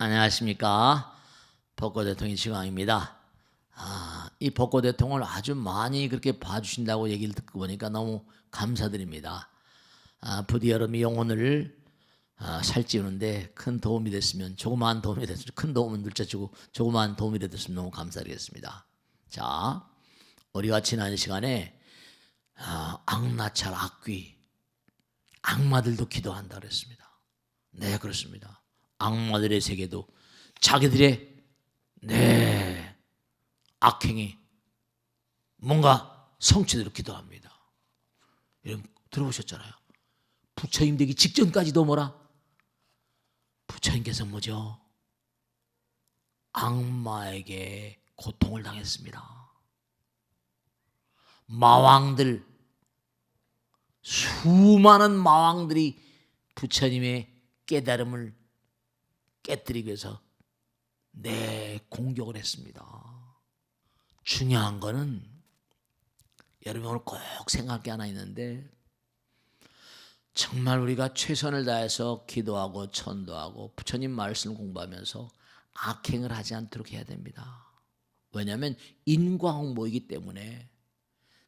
안녕하십니까. 벚꽃대통령 시광입니다. 이 벚꽃대통령을 아주 많이 그렇게 봐주신다고 얘기를 듣고 보니까 너무 감사드립니다. 부디 여러분이 영혼을 살찌우는데 큰 도움이 됐으면, 조그마한 도움이 됐으면, 큰 도움은 둘째치고 조그마한 도움이 됐으면 너무 감사드리겠습니다. 자, 우리가 지난 시간에 악나찰, 악귀, 악마들도 기도한다 그랬습니다. 네, 그렇습니다. 악마들의 세계도 자기들의 악행이 뭔가 성취대로 기도합니다. 여러분 들어보셨잖아요. 부처님 되기 직전까지도 뭐라? 부처님께서 뭐죠? 악마에게 고통을 당했습니다. 마왕들, 수많은 마왕들이 부처님의 깨달음을 깨뜨리기 위해서 공격을 했습니다. 중요한 거는 여러분 오늘 꼭 생각할 게 하나 있는데, 정말 우리가 최선을 다해서 기도하고 천도하고 부처님 말씀을 공부하면서 악행을 하지 않도록 해야 됩니다. 왜냐하면 인과응보이기 때문에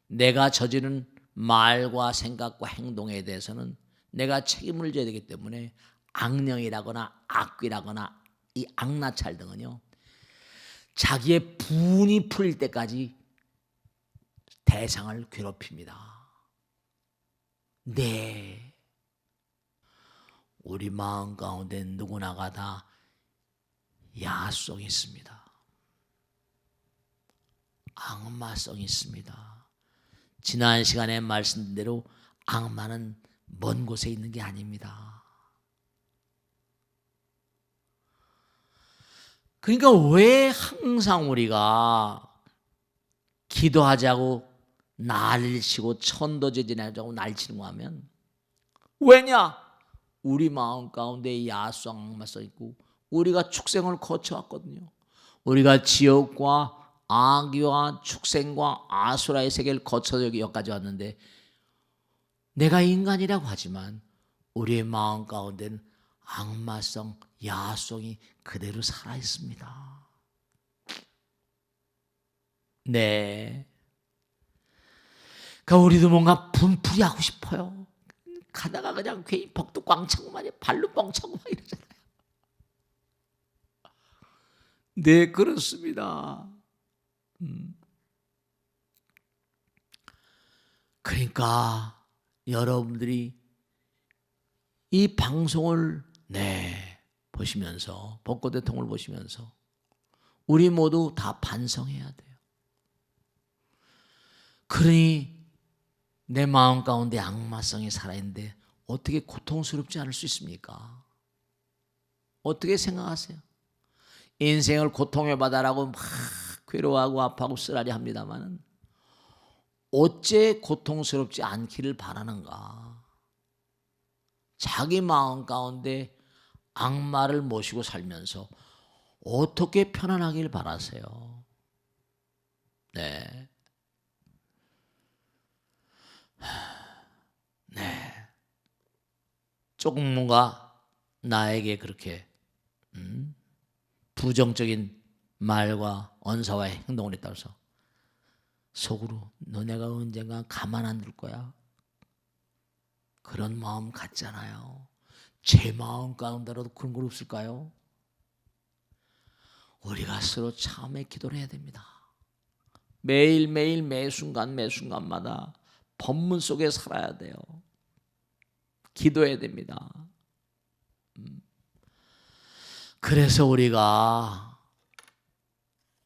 내가 저지른 말과 생각과 행동에 대해서는 내가 책임을 져야 되기 때문에 악령이라거나 악귀라거나 이 악나찰 등은요, 자기의 분이 풀릴 때까지 대상을 괴롭힙니다. 우리 마음 가운데 누구나가 다 야성이 있습니다. 악마성이 있습니다. 지난 시간에 말씀드린 대로 악마는 먼 곳에 있는 게 아닙니다. 그러니까 왜 항상 우리가 기도하자고 난리를 치고 천도제진하자고 난리치는 하면, 왜냐? 우리 마음 가운데 야수왕 악마성 있고 우리가 축생을 거쳐왔거든요. 우리가 지옥과 악귀와 축생과 아수라의 세계를 거쳐서 여기까지 왔는데, 내가 인간이라고 하지만 우리의 마음 가운데는 악마성, 야성이 그대로 살아있습니다. 그러니까 우리도 뭔가 분풀이 하고 싶어요. 가다가 그냥 괜히 벅도 꽝 차고 말이야, 발로 뻥 차고 막 이러잖아요. 네, 그렇습니다. 그러니까 여러분들이 이 방송을 보시면서, 벚꽃대통령을 보시면서 우리 모두 다 반성해야 돼요. 그러니 내 마음 가운데 악마성이 살아있는데 어떻게 고통스럽지 않을 수 있습니까? 어떻게 생각하세요? 인생을 고통의 바다라고 막 괴로워하고 아파하고 쓰라리 합니다만, 어째 고통스럽지 않기를 바라는가? 자기 마음 가운데 악마를 모시고 살면서 어떻게 편안하길 바라세요? 조금 뭔가 나에게 그렇게 부정적인 말과 언사와 행동을 했다고 해서 속으로 너네가 언젠가 가만 안 둘 거야, 그런 마음 같잖아요. 제 마음 가운데라도 그런 건 없을까요? 우리가 서로 참에 기도를 해야 됩니다. 매일매일 매순간마다 법문 속에 살아야 돼요. 기도해야 됩니다. 그래서 우리가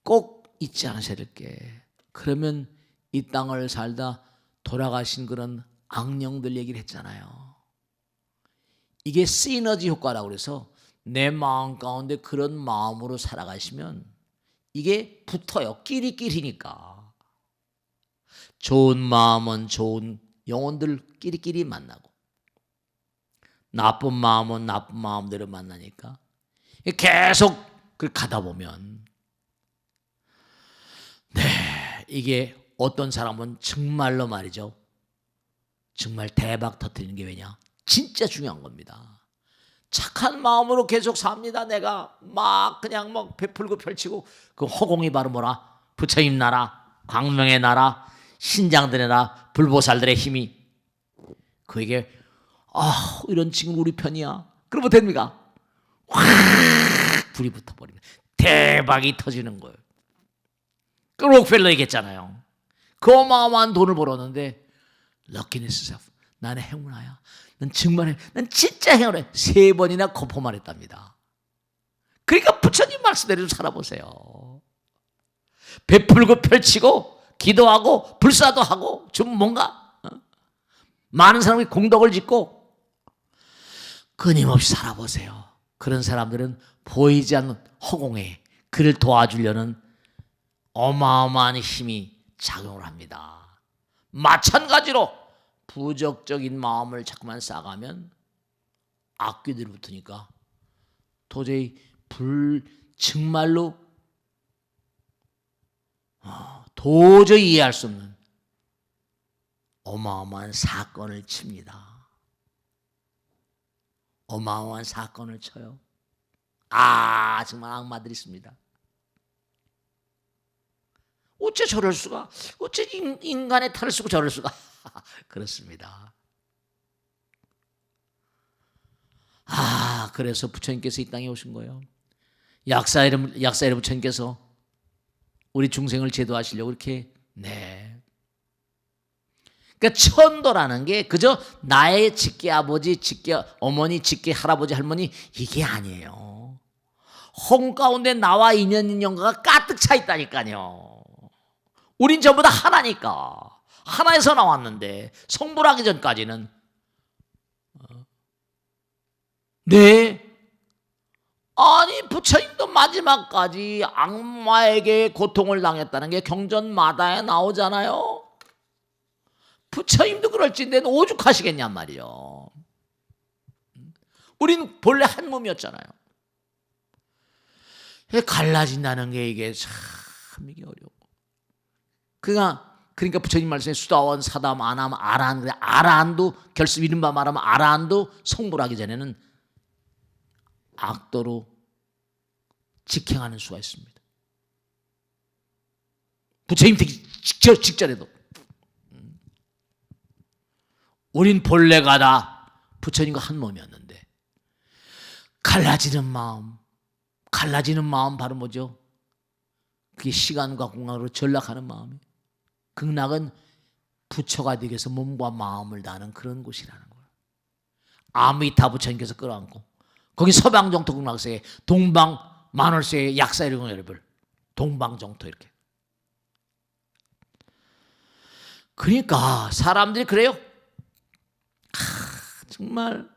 꼭 잊지 않으셔야 될 게, 그러면 이 땅을 살다 돌아가신 그런 악령들 얘기를 했잖아요. 이게 시너지 효과라고 그래서 내 마음 가운데 그런 마음으로 살아가시면 이게 붙어요. 끼리끼리니까. 좋은 마음은 좋은 영혼들 끼리끼리 만나고, 나쁜 마음은 나쁜 마음대로 만나니까 계속 가다 보면 이게 어떤 사람은 정말로 말이죠, 정말 대박 터뜨리는 게 왜냐? 진짜 중요한 겁니다. 착한 마음으로 계속 삽니다. 내가 막 그냥 막 베풀고 펼치고 그 허공이 바로 뭐라? 부처님 나라, 광명의 나라, 신장들의 나라, 불보살들의 힘이 그에게 이런 지금 우리 편이야. 그러면 됩니까? 확 불이 붙어버립니다. 대박이 터지는 거예요. 그 록펠러 얘기했잖아요. 그 어마어마한 돈을 벌었는데 럭키니스 셀프, 나는 행운아야. 난 정말 난 진짜 행운해. 3번이나 거포만 했답니다. 그러니까 부처님 말씀대로 살아보세요. 베풀고 펼치고 기도하고 불사도 하고 좀 뭔가 많은 사람이 공덕을 짓고 끊임없이 살아보세요. 그런 사람들은 보이지 않는 허공에 그를 도와주려는 어마어마한 힘이 작용을 합니다. 마찬가지로 부적적인 마음을 자꾸만 쌓아가면 악귀들이 붙으니까 도저히 정말로 도저히 이해할 수 없는 어마어마한 사건을 칩니다. 어마어마한 사건을 쳐요. 정말 악마들이 있습니다. 어째 저럴 수가? 어째 인간의 탈을 쓰고 저럴 수가? 그렇습니다. 그래서 부처님께서 이 땅에 오신 거예요. 약사의 부처님께서 우리 중생을 제도하시려고 이렇게 그러니까 천도라는 게 그저 나의 직계 아버지, 직계 어머니, 직계 할아버지, 할머니 이게 아니에요. 홍 가운데 나와 인연인연가가 가득 차 있다니까요. 우린 전부 다 하나니까. 하나에서 나왔는데 성불하기 전까지는 아니 부처님도 마지막까지 악마에게 고통을 당했다는 게 경전마다에 나오잖아요. 부처님도 그럴진데 오죽하시겠냔 말이요. 우린 본래 한 몸이었잖아요. 갈라진다는 게 이게 참 이게 어려워. 그러니까 부처님 말씀에 수다원, 사담, 아남, 아라한, 아라한도 결승 이른바 말하면 아라한도 성불하기 전에는 악도로 직행하는 수가 있습니다. 부처님 되기 직전에도 우린 본래가 다 부처님과 한 몸이었는데 갈라지는 마음 바로 뭐죠? 그게 시간과 공간으로 전락하는 마음이에요. 극락은 부처가 되기 위해서 몸과 마음을 다하는 그런 곳이라는 거예요. 아미타 부처님께서 끌어안고 거기 서방정토 극락세에 동방 만월세에 약사이르공 여러분 동방정토 이렇게. 그러니까 사람들이 그래요. 정말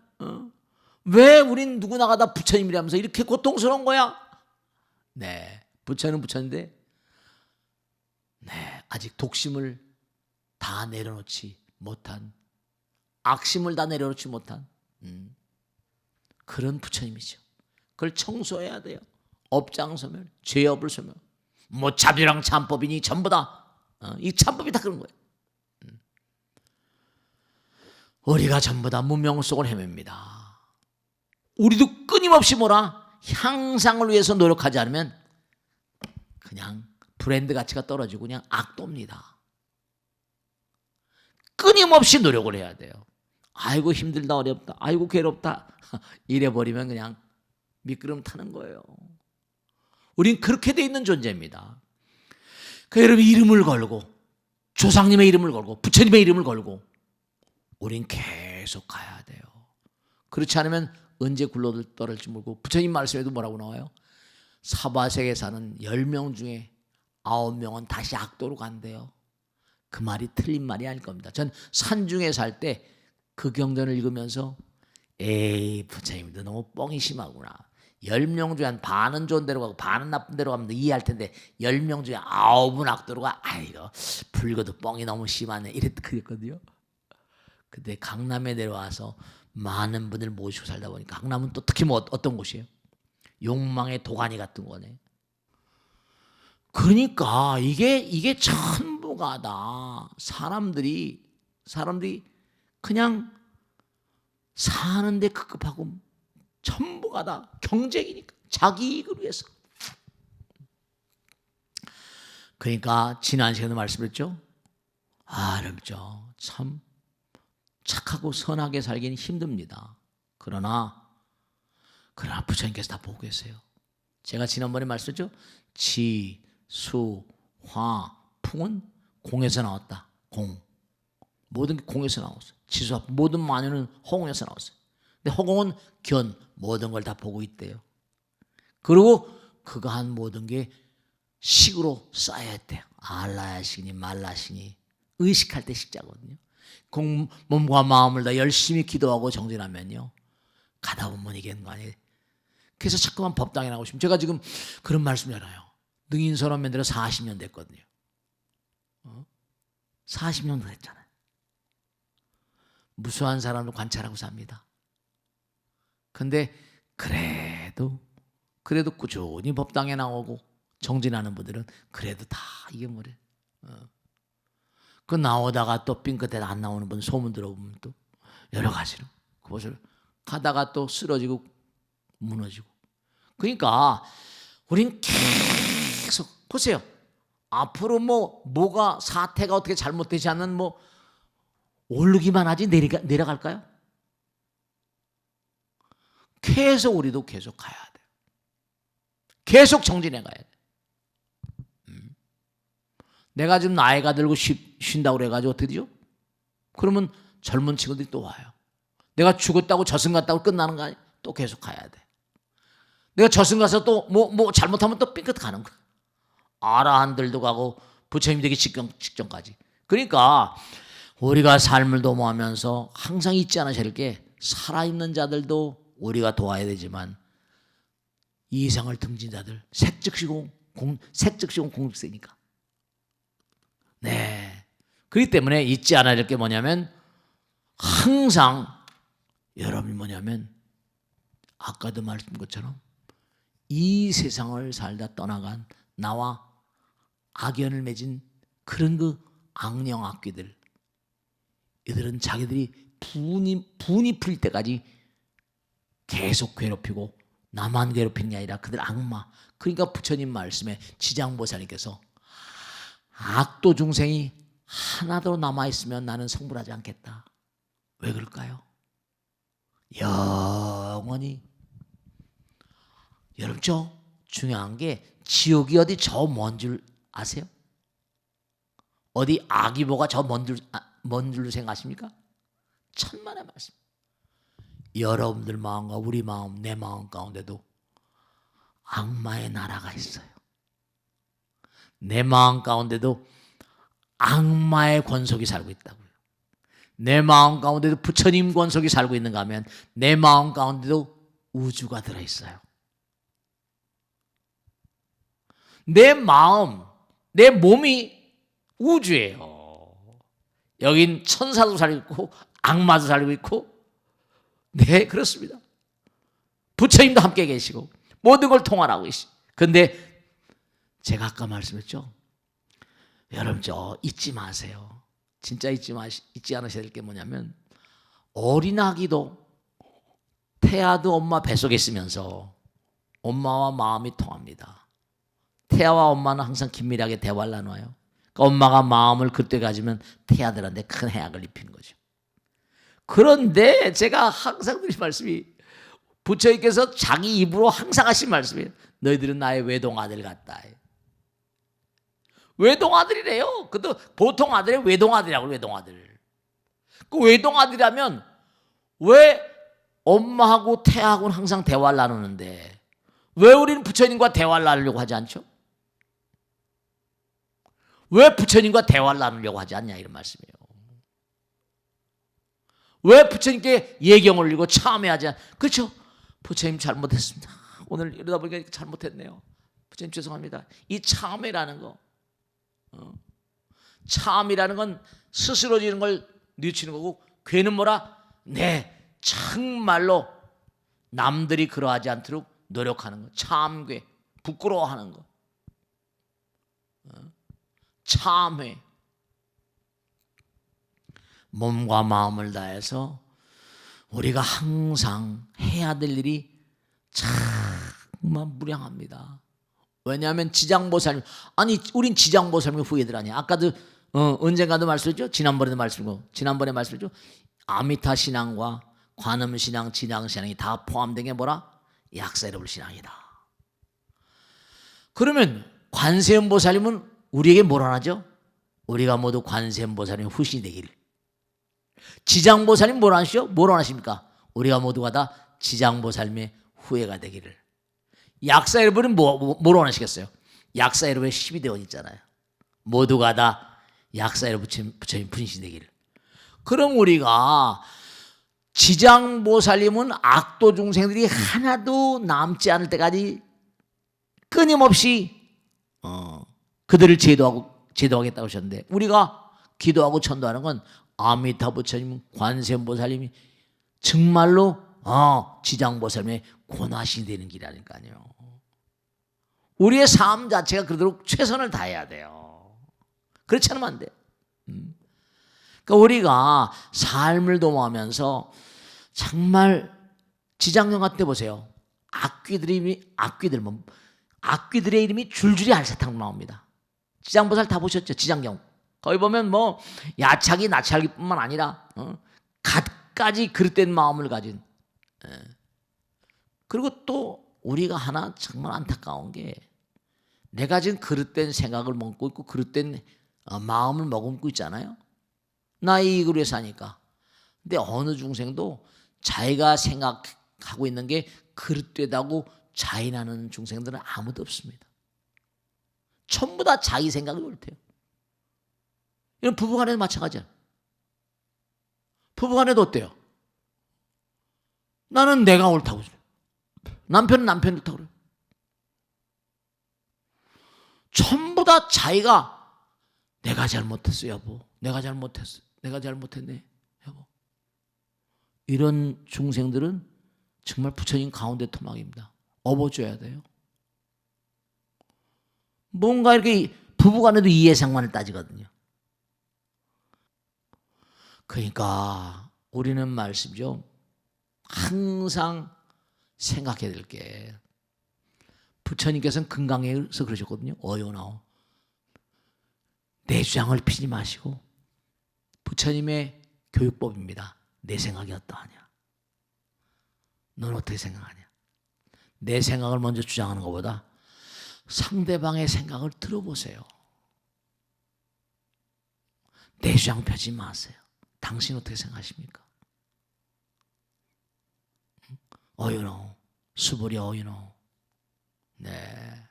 왜 우린 누구나가 다 부처님이라면서 이렇게 고통스러운 거야? 부처는 부처인데 아직 독심을 다 내려놓지 못한 악심을 다 내려놓지 못한 그런 부처님이죠. 그걸 청소해야 돼요. 업장소멸, 죄업을 소멸. 뭐 자비랑 참법이니 전부 다 이 참법이 다 그런 거예요. 우리가 전부 다 문명 속을 헤맵니다. 우리도 끊임없이 향상을 위해서 노력하지 않으면 그냥 브랜드 가치가 떨어지고 그냥 악도입니다. 끊임없이 노력을 해야 돼요. 아이고 힘들다 어렵다 아이고 괴롭다 이래버리면 그냥 미끄럼 타는 거예요. 우린 그렇게 돼 있는 존재입니다. 그 여러분 이름을 걸고 조상님의 이름을 걸고 부처님의 이름을 걸고 우린 계속 가야 돼요. 그렇지 않으면 언제 굴러떨어질지 모르고 부처님 말씀에도 뭐라고 나와요? 사바세계에 사는 10명 중에 9명은 다시 악도로 간대요. 그 말이 틀린 말이 아닐 겁니다. 전 산중에 살 때 그 경전을 읽으면서 부처님도 너무 뻥이 심하구나. 10명 중에 한 반은 좋은 데로 가고 반은 나쁜 데로 가면 이해할 텐데 10명 중에 9은 악도로 가. 아이고 불거도 뻥이 너무 심하네. 그랬거든요. 근데 강남에 내려와서 많은 분들 모시고 살다 보니까 강남은 또 특히 어떤 곳이에요? 욕망의 도가니 같은 거네. 그러니까 이게 전부가 다 사람들이 그냥 사는데 급급하고 전부가 다 경쟁이니까 자기 이익을 위해서. 그러니까 지난 시간에 말씀했죠. 어렵죠. 참 착하고 선하게 살기는 힘듭니다. 그러나 부처님께서 다 보고 계세요. 제가 지난번에 말씀했죠. 지, 수, 화, 풍은 공에서 나왔다. 공. 모든 게 공에서 나왔어요. 지수와 모든 만유는 허공에서 나왔어요. 근데 허공은 견, 모든 걸 다 보고 있대요. 그리고 그거 한 모든 게 식으로 쌓여야 돼요. 알라야시니 말라시니 의식할 때 식자거든요. 몸과 마음을 다 열심히 기도하고 정진하면요. 가다 보면 이기는 거 아니에요. 그래서 자꾸만 법당에 나오고 싶으면 제가 지금 그런 말씀이잖아요. 능인선언 맨들어 40년 됐거든요. 40년 됐잖아요. 무수한 사람을 관찰하고 삽니다. 근데 그래도 꾸준히 법당에 나오고 정진하는 분들은 그래도 다 이게 뭐래. 그 나오다가 또 삥 끝에 안 나오는 분 소문 들어보면 또 여러 가지로 그것을 가다가 또 쓰러지고 무너지고. 그러니까 우린 계속 보세요. 앞으로 뭐가 사태가 어떻게 잘못되지 않는 오르기만 하지 내려갈까요? 계속 우리도 계속 가야 돼요. 계속 정진해 가야 돼요. 내가 지금 나이가 들고 쉰다고 그래가지고 어떻게 되죠? 그러면 젊은 친구들이 또 와요. 내가 죽었다고 저승 갔다고 끝나는 거 아니야? 또 계속 가야 돼. 내가 저승 가서 또 잘못하면 또 삥끗 가는 거야. 아라한들도 가고 부처님 되기 직전까지. 그러니까 우리가 삶을 도모하면서 항상 잊지 않으셔야 될 게 살아있는 자들도 우리가 도와야 되지만 이생을 등진 자들 색즉시공 공직세니까. 네. 그렇기 때문에 잊지 않아야 될 게 뭐냐면 항상 여러분이 뭐냐면 아까도 말씀드린 것처럼 이 세상을 살다 떠나간 나와 악연을 맺은 그런 그 악령 악귀들, 이들은 자기들이 분이 풀 때까지 계속 괴롭히고 나만 괴롭히는 게 아니라 그들 악마. 그러니까 부처님 말씀에 지장보살님께서 악도 중생이 하나도 남아있으면 나는 성불하지 않겠다. 왜 그럴까요? 영원히. 여러분 중요한 게 지옥이 어디 저 먼 줄 아세요? 어디 아기보가 저 먼 줄로 생각하십니까? 천만의 말씀. 여러분들 마음과 우리 마음, 내 마음 가운데도 악마의 나라가 있어요. 내 마음 가운데도 악마의 권속이 살고 있다고요. 내 마음 가운데도 부처님 권속이 살고 있는가 하면 내 마음 가운데도 우주가 들어있어요. 내 마음, 내 몸이 우주예요. 여긴 천사도 살고 있고 악마도 살고 있고, 네, 그렇습니다. 부처님도 함께 계시고 모든 걸 통할하고 계시고. 그런데 제가 아까 말씀했죠. 여러분 잊지 마세요. 진짜 잊지 않으셔야 될 게 뭐냐면 어린아기도 태아도 엄마 뱃속에 있으면서 엄마와 마음이 통합니다. 태아와 엄마는 항상 긴밀하게 대화를 나눠요. 그러니까 엄마가 마음을 그때 가지면 태아들한테 큰 해악을 입히는 거죠. 그런데 제가 항상 드린 말씀이 부처님께서 자기 입으로 항상 하신 말씀이에요. 너희들은 나의 외동아들 같다. 외동아들이래요. 그것도 보통 아들이 외동아들이라고. 외동아들. 그 외동아들이라면 왜 엄마하고 태하고는 항상 대화를 나누는데 왜 우리는 부처님과 대화를 나누려고 하지 않죠? 왜 부처님과 대화를 나누려고 하지 않냐 이런 말씀이에요. 왜 부처님께 예경을 올리고 참회하지 않냐. 그렇죠? 부처님 잘못했습니다. 오늘 이러다 보니까 잘못했네요. 부처님 죄송합니다. 이 참회라는 거, 참이라는 건 스스로 지는 걸 뉘우치는 거고, 괴는 뭐라? 네, 정말로 남들이 그러하지 않도록 노력하는 거. 참괴, 부끄러워하는 거. 참회. 몸과 마음을 다해서 우리가 항상 해야 될 일이 정말 무량합니다. 왜냐하면 지장보살님, 아니 우린 지장보살님 후예들 아니야. 아까도 언젠가도 말씀했죠. 지난번에 말씀했죠. 아미타 신앙과 관음 신앙, 진앙 신앙이 다 포함된 게 뭐라? 약사여러분 신앙이다. 그러면 관세음보살님은 우리에게 뭐라 하죠? 우리가 모두 관세음보살님 후신이 되기를. 지장보살님 뭐라 하시죠? 뭐라 하십니까? 우리가 모두가 다 지장보살님의 후예가 되기를. 약사 여러분은 뭐로 하시겠어요? 약사 여러분의 12대원 있잖아요. 모두가 다 약사 여러분 부처님 분신 되기를. 그럼 우리가 지장보살님은 악도 중생들이 하나도 남지 않을 때까지 끊임없이 그들을 제도하겠다고 하셨는데, 우리가 기도하고 천도하는 건 아미타 부처님, 관세음보살님이 정말로 지장보살님의 권하신이 되는 길이라니까요. 우리의 삶 자체가 그러도록 최선을 다해야 돼요. 그렇지 않으면 안 돼요. 그러니까 우리가 삶을 도모하면서 정말 지장령 같은 보세요. 악귀들의 이름이 줄줄이 알사탕 나옵니다. 지장보살 다 보셨죠? 지장경. 거기 보면 뭐 야차기 나찰기뿐만 아니라 갖가지 그릇된 마음을 가진. 그리고 또 우리가 하나 정말 안타까운 게, 내가 지금 그릇된 생각을 먹고 있고 그릇된 마음을 머금고 있잖아요. 나 이 그릇에 사니까. 근데 어느 중생도 자기가 생각하고 있는 게 그릇되다고 자인하는 중생들은 아무도 없습니다. 전부 다 자기 생각이 옳대요. 이런 부부간에도 마찬가지야. 부부간에도 어때요? 나는 내가 옳다고 그래요. 남편은 남편이 옳다고 그래요. 전부 다 자기가 내가 잘못했어 여보, 내가 잘못했네 여보. 이런 중생들은 정말 부처님 가운데 토막입니다. 업어줘야 돼요. 뭔가 이렇게 부부간에도 이해상관을 따지거든요. 그러니까 우리는 말씀이죠. 항상 생각해야 될 게, 부처님께서는 금강에서 그러셨거든요. 어여나오. 내 주장을 피지 마시고, 부처님의 교육법입니다. 내 생각이 어떠하냐? 넌 어떻게 생각하냐? 내 생각을 먼저 주장하는 것보다 상대방의 생각을 들어보세요. 내 주장 펴지 마세요. 당신 어떻게 생각하십니까? 어유노, 수보리 어유노. 네.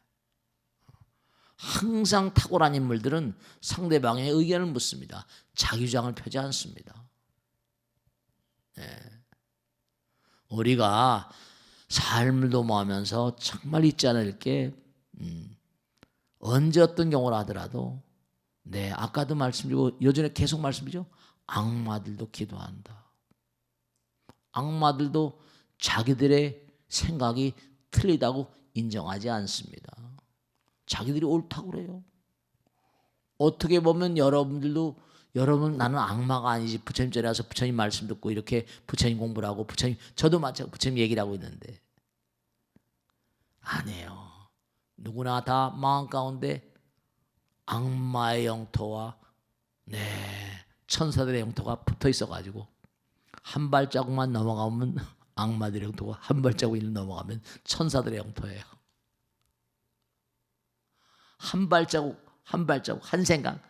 항상 탁월한 인물들은 상대방의 의견을 묻습니다. 자기 주장을 펴지 않습니다. 네. 우리가 삶을 도모하면서 정말 잊지 않을 게, 언제 어떤 경우를 하더라도, 네, 아까도 말씀드리고 요즘에 계속 말씀드리죠. 악마들도 기도한다. 악마들도 자기들의 생각이 틀리다고 인정하지 않습니다. 자기들이 옳다고 그래요. 어떻게 보면 여러분 나는 악마가 아니지, 부처님 전에 와서 부처님 말씀 듣고 이렇게 부처님 공부를 하고, 저도 마찬가지로 부처님 얘기를 하고 있는데, 아니에요. 누구나 다 마음 가운데 악마의 영토와 천사들의 영토가 붙어 있어가지고, 한 발자국만 넘어가면 악마들의 영토가, 한 발자국 넘어가면 천사들의 영토예요. 한 발자국, 한 생각,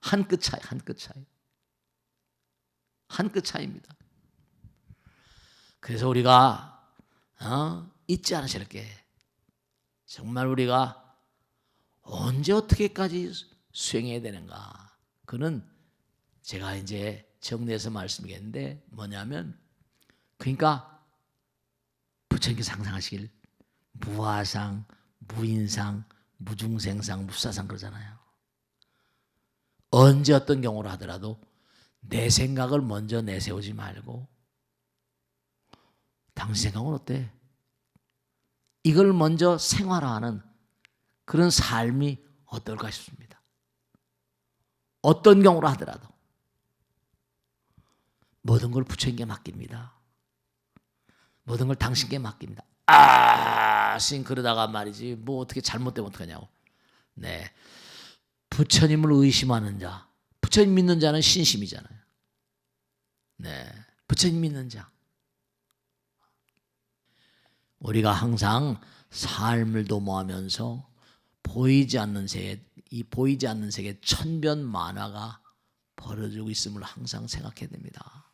한 끗 차이, 한 끗 차이입니다. 그래서 우리가 잊지 않으실 게, 정말 우리가 언제 어떻게까지 수행해야 되는가, 그는 제가 이제 정리해서 말씀드리겠는데, 뭐냐면, 그러니까 부처님께서 상상하시길 무아상, 무인상, 무중생상, 무사상 그러잖아요. 언제 어떤 경우를 하더라도 내 생각을 먼저 내세우지 말고, 당신 생각은 어때? 이걸 먼저 생활화하는 그런 삶이 어떨까 싶습니다. 어떤 경우로 하더라도 모든 걸 부처님께 맡깁니다. 모든 걸 당신께 맡깁니다. 스님 그러다가 말이지 뭐 어떻게 잘못되면 어떡하냐고. 네, 부처님을 의심하는 자, 부처님 믿는 자는 신심이잖아요. 네, 부처님 믿는 자. 우리가 항상 삶을 도모하면서 보이지 않는 세계, 이 보이지 않는 세계 천변만화가 벌어지고 있음을 항상 생각해야 됩니다.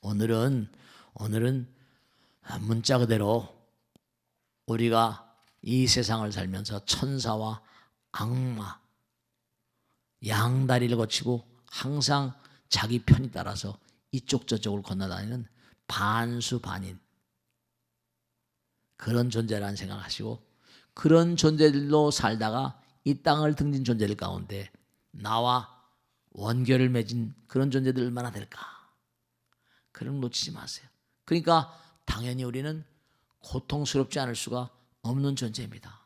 오늘은 문자 그대로 우리가 이 세상을 살면서 천사와 악마, 양다리를 거치고 항상 자기 편에 따라서 이쪽 저쪽을 건너다니는 반수반인 그런 존재라는 생각하시고, 그런 존재들로 살다가 이 땅을 등진 존재들 가운데 나와 원결을 맺은 그런 존재들 얼마나 될까? 그런 거 놓치지 마세요. 그러니까 당연히 우리는 고통스럽지 않을 수가 없는 존재입니다.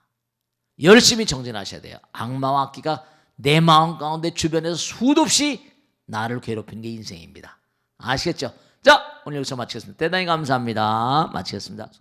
열심히 정진하셔야 돼요. 악마와 악기가 내 마음 가운데 주변에서 수도 없이 나를 괴롭히는 게 인생입니다. 아시겠죠? 자, 오늘 여기서 마치겠습니다. 대단히 감사합니다. 마치겠습니다.